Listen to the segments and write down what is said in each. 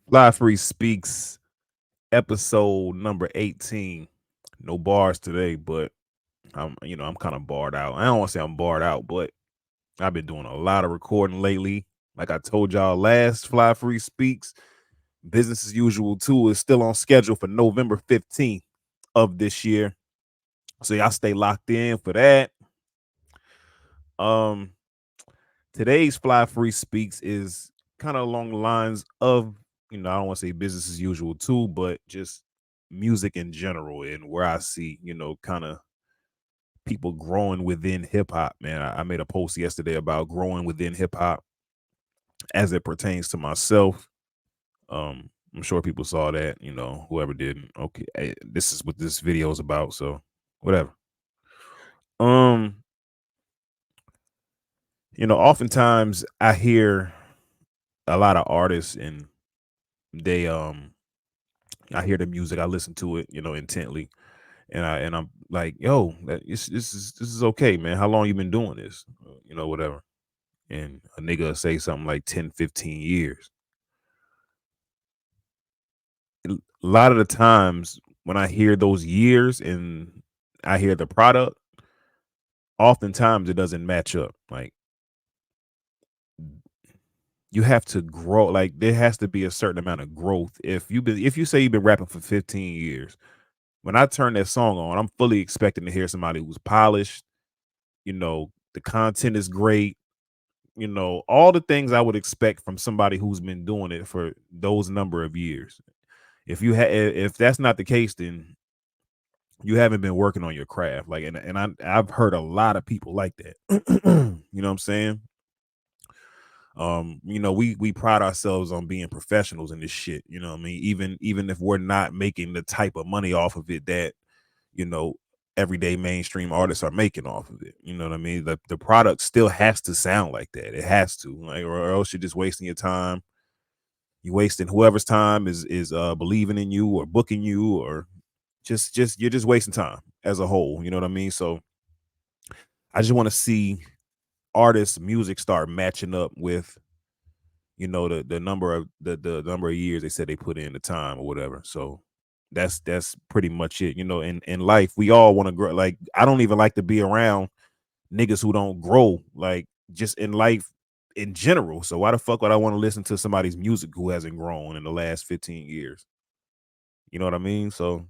Fly Free Speaks, episode number 18. No bars today, but I'm kind of barred out. I don't want to say I'm barred out, but I've been doing a lot of recording lately. Like I told y'all last, Fly Free Speaks, business as usual too is still on schedule for November 15th of this year. So y'all stay locked in for that. Um Today's Fly Free Speaks is kind of along the lines of, I don't want to say business as usual too, but just music in general and where I see, kind of people growing within hip hop, man. I made a post yesterday about growing within hip hop as it pertains to myself. I'm sure people saw that, whoever didn't. Okay, this is what this video is about, so whatever. Um, oftentimes I hear a lot of artists and they I hear the music, I listen to it, intently, and I'm like, "Yo, this is okay, man. How long you been doing this?" Whatever. And a nigga say something like 10, 15 years. A lot of the times when I hear those years and I hear the product, oftentimes it doesn't match up. Like you have to grow. Like there has to be a certain amount of growth. If you say you've been rapping for 15 years, when I turn that song on, I'm fully expecting to hear somebody who's polished. The content is great. All the things I would expect from somebody who's been doing it for those number of years. If that's not the case, then you haven't been working on your craft. Like, and I've heard a lot of people like that. You know what I'm saying? We pride ourselves on being professionals in this shit. You know what I mean? Even if we're not making the type of money off of it that you know everyday mainstream artists are making off of it. You know what I mean? The product still has to sound like that. It has to, like, or else you're just wasting your time. You wasting whoever's time is believing in you or booking you, or just you're just wasting time as a whole. You know what I mean? So I just want to see artists' music start matching up with the number of the number of years they said they put in the time or whatever. So that's pretty much it. In life we all want to grow. Like I don't even like to be around niggas who don't grow, like just in life in general. So why the fuck would I want to listen to somebody's music who hasn't grown in the last 15 years? You know what I mean? So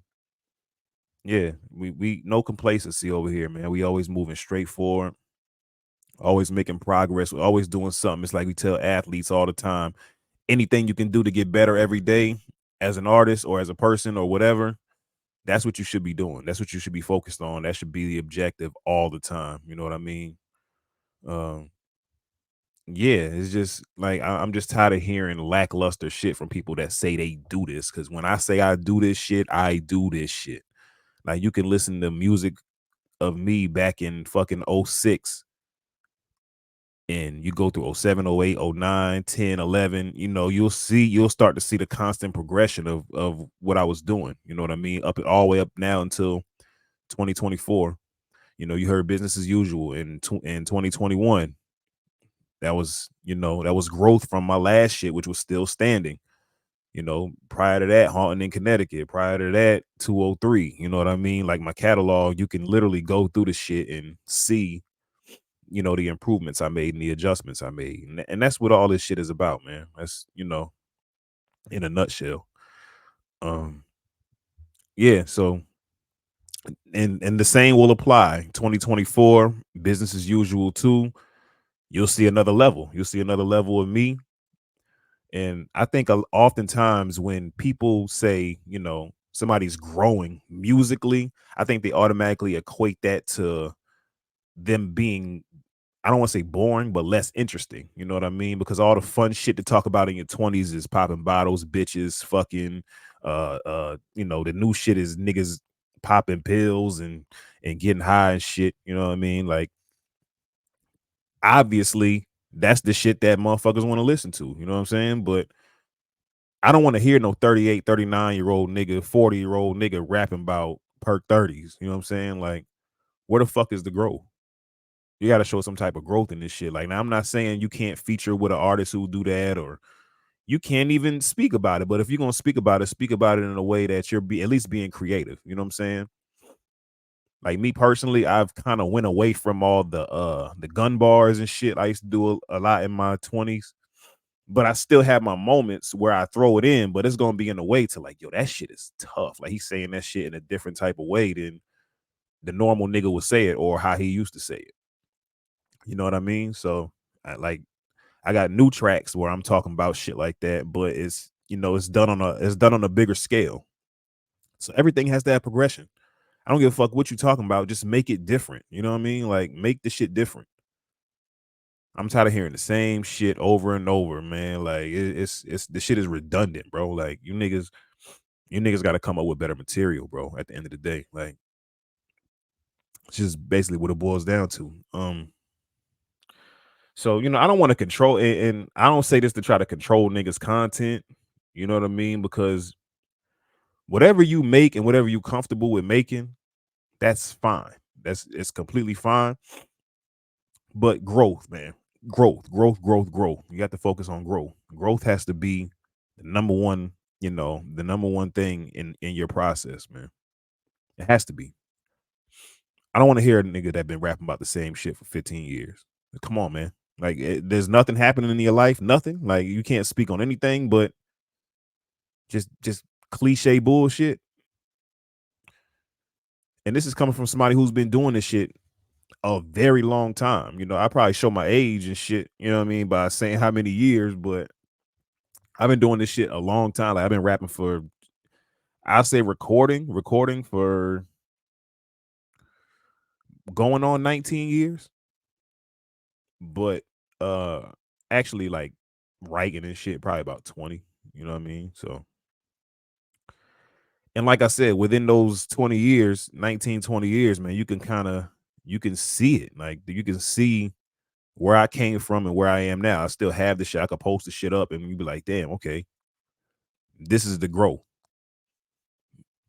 yeah, we no complacency over here, man. We always moving straight forward, always making progress. We're always doing something. It's like we tell athletes all the time, anything you can do to get better every day as an artist or as a person or whatever, that's what you should be doing. That's what you should be focused on. That should be the objective all the time. You know what I mean? Um, yeah, it's just like I'm just tired of hearing lackluster shit from people that say they do this. Cause when I say I do this shit, I do this shit. Like you can listen to music of me back in fucking '06, and you go through '07, '08, '09, 10, 11, you'll start to see the constant progression of what I was doing. You know what I mean? Up all the way up now until 2024. You heard business as usual in 2021. That was growth from my last shit, which was still standing. Prior to that, haunting in Connecticut. Prior to that, 203. You know what I mean? Like my catalog, you can literally go through the shit and see the improvements I made and the adjustments I made. And that's what all this shit is about, man. That's, in a nutshell. Um, yeah, so and the same will apply. 2024, business as usual too. You'll see another level. You'll see another level of me. And I think oftentimes when people say, somebody's growing musically, I think they automatically equate that to them being, I don't want to say boring, but less interesting. You know what I mean? Because all the fun shit to talk about in your 20s is popping bottles, bitches, fucking, the new shit is niggas popping pills and getting high and shit. You know what I mean? Like, obviously, that's the shit that motherfuckers want to listen to. You know what I'm saying? But I don't want to hear no 38, 39-year-old nigga, 40-year-old nigga rapping about perk 30s. You know what I'm saying? Like, where the fuck is the growth? You got to show some type of growth in this shit. Like, now I'm not saying you can't feature with an artist who do that, or you can't even speak about it. But if you're gonna speak about it in a way that you're at least being creative. You know what I'm saying? Like me personally, I've kind of went away from all the gun bars and shit. I used to do a lot in my 20s, but I still have my moments where I throw it in, but it's gonna be in a way to like, yo, that shit is tough. Like he's saying that shit in a different type of way than the normal nigga would say it or how he used to say it. You know what I mean? So I got new tracks where I'm talking about shit like that, but it's done on a bigger scale. So everything has to have progression. I don't give a fuck what you talking about. Just make it different. You know what I mean? Like make the shit different. I'm tired of hearing the same shit over and over, man. Like it's the shit is redundant, bro. Like you niggas got to come up with better material, bro. At the end of the day, like it's just basically what it boils down to. So I don't want to control, and I don't say this to try to control niggas' content. You know what I mean? Because whatever you make and whatever you comfortable with making, that's fine. It's completely fine. But growth, man. Growth. You got to focus on growth. Growth has to be the number one, the number one thing in your process, man. It has to be. I don't want to hear a nigga that been rapping about the same shit for 15 years. Come on, man. Like there's nothing happening in your life, nothing. Like you can't speak on anything but just cliche bullshit. And this is coming from somebody who's been doing this shit a very long time. I probably show my age and shit, you know what I mean, by saying how many years, but I've been doing this shit a long time. Like I've been rapping for I'll say recording for going on 19 years, but actually like writing and shit probably about 20, you know what I mean? So and like I said, within those 20 years, 19, 20 years, man, you can see it. Like you can see where I came from and where I am now. I still have the shit. I could post the shit up and you be like, damn, okay, this is the growth.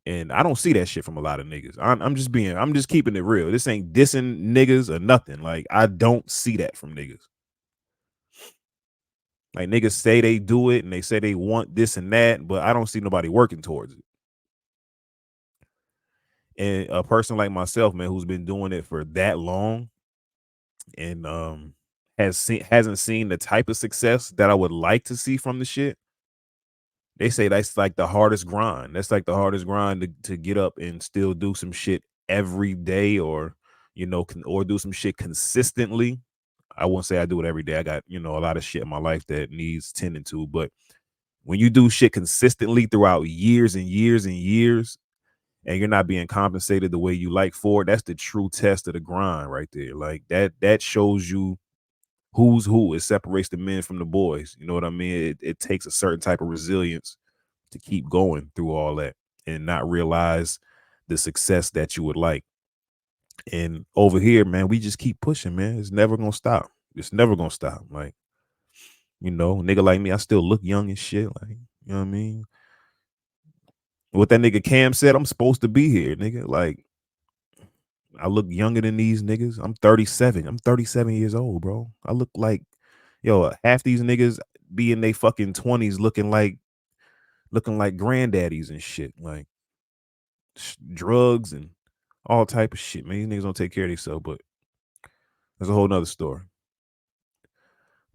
And I don't see that shit from a lot of niggas. I'm just keeping it real. This ain't dissing niggas or nothing. Like I don't see that from niggas. Like niggas say they do it and they say they want this and that, but I don't see nobody working towards it. And a person like myself, man, who's been doing it for that long and hasn't seen the type of success that I would like to see from the shit. They say that's like the hardest grind. That's like the hardest grind to get up and still do some shit every day or or do some shit consistently. I won't say I do it every day. I got, a lot of shit in my life that needs tending to, but when you do shit consistently throughout years and years and years and you're not being compensated the way you like for it, that's the true test of the grind right there. Like that shows you who's who. It separates the men from the boys. You know what I mean? It takes a certain type of resilience to keep going through all that and not realize the success that you would like. And over here, man, we just keep pushing, man. It's never gonna stop. It's never gonna stop. Like, nigga like me, I still look young and shit. Like, you know what I mean? What that nigga Cam said, I'm supposed to be here, nigga. Like, I look younger than these niggas. I'm 37. I'm 37 years old, bro. I look like, half these niggas be in their fucking 20s looking like granddaddies and shit. Like drugs and all type of shit, man. These niggas don't take care of themselves, but that's a whole nother story.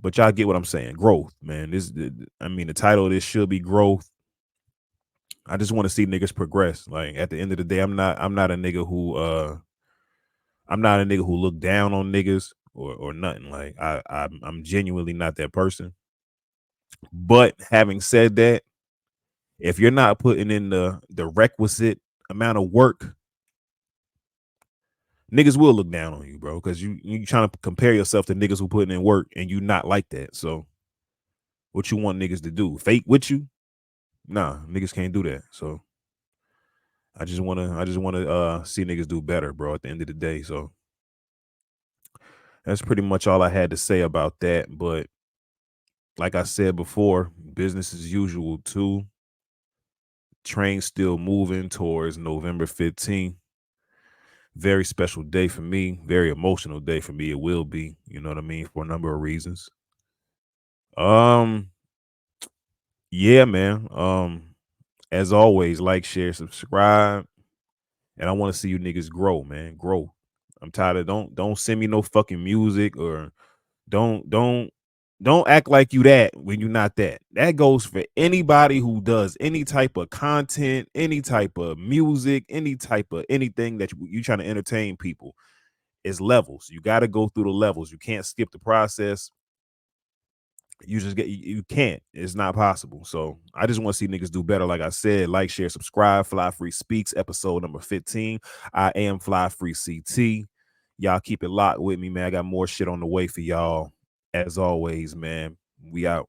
But y'all get what I'm saying. Growth, man. The title of this should be growth. I just want to see niggas progress. Like at the end of the day, I'm not a nigga who look down on niggas or nothing. Like I'm genuinely not that person. But having said that, if you're not putting in the requisite amount of work, niggas will look down on you, bro, because you trying to compare yourself to niggas who putting in work and you not like that. So what you want niggas to do? Fake with you? Nah, niggas can't do that. So I just wanna see niggas do better, bro, at the end of the day. So that's pretty much all I had to say about that. But like I said before, business as usual too. Train still moving towards November 15th. Very special day for me, very emotional day for me. It will be, you know what I mean, for a number of reasons. Um, Yeah, man. As always, like, share, subscribe, and I want to see you niggas grow, man. Grow. I'm tired of don't send me no fucking music or don't don't don't act like you that when you're not that. That goes for anybody who does any type of content, any type of music, any type of anything that you trying to entertain people. It's levels. You got to go through the levels. You can't skip the process. You just get you can't. It's not possible. So I just want to see niggas do better. Like I said, like, share, subscribe. Fly Free Speaks, episode number 15. I am Fly Free CT. Y'all keep it locked with me, man. I got more shit on the way for y'all. As always, man. We out.